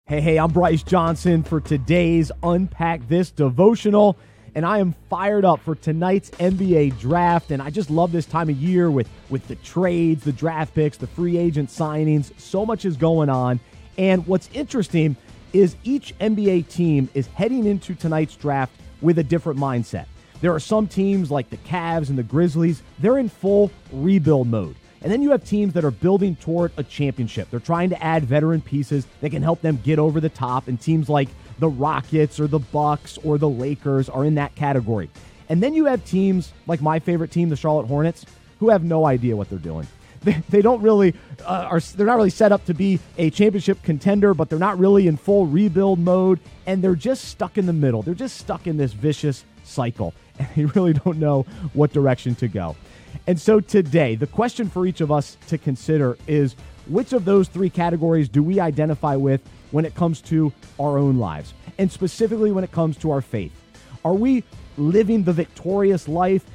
Hey, I'm Bryce Johnson for today's Unpack This devotional, and I am fired up for tonight's NBA draft, and I just love this time of year with the trades, the draft picks, the free agent signings. So much is going on, and what's interesting is each NBA team is heading into tonight's draft with a different mindset. There are some teams like the Cavs and the Grizzlies, they're in full rebuild mode. And then you have teams that are building toward a championship. They're trying to add veteran pieces that can help them get over the top, and teams like the Rockets or the Bucks or the Lakers are in that category. And then you have teams like my favorite team, the Charlotte Hornets, who have no idea what they're doing. They don't really they're not really set up to be a championship contender, but they're not really in full rebuild mode, and they're just stuck in the middle. They're just stuck in this vicious cycle, and they really don't know what direction to go. And so today, the question for each of us to consider is, which of those three categories do we identify with when it comes to our own lives, and specifically when it comes to our faith? Are we living the victorious life,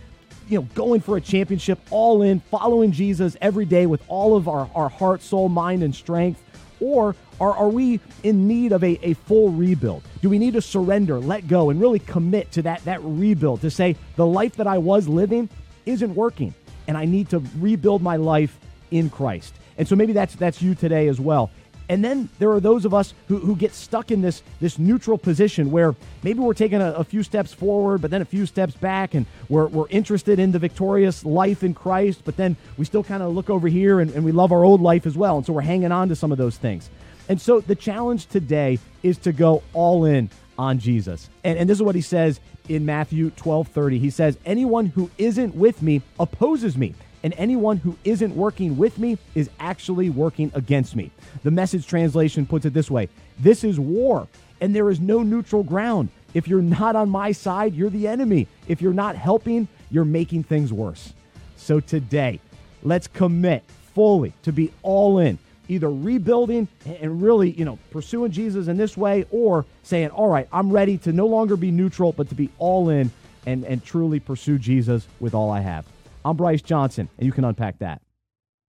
going for a championship, all in, following Jesus every day with all of our heart, soul, mind, and strength? Or are we in need of a full rebuild? Do we need to surrender, let go, and really commit to that rebuild, to say the life that I was living isn't working, and I need to rebuild my life in Christ? And so maybe that's you today as well. And then there are those of us who get stuck in this neutral position where maybe we're taking a few steps forward, but then a few steps back, and we're interested in the victorious life in Christ, but then we still kind of look over here and we love our old life as well, and so we're hanging on to some of those things. And so the challenge today is to go all in on Jesus. And this is what he says in Matthew 12:30. He says, "Anyone who isn't with me opposes me, and anyone who isn't working with me is actually working against me." The Message translation puts it this way: "This is war, and there is no neutral ground. If you're not on my side, you're the enemy. If you're not helping, you're making things worse." So today, let's commit fully to be all in, either rebuilding and really, pursuing Jesus in this way, or saying, all right, I'm ready to no longer be neutral, but to be all in and truly pursue Jesus with all I have. I'm Bryce Johnson, and you can unpack that.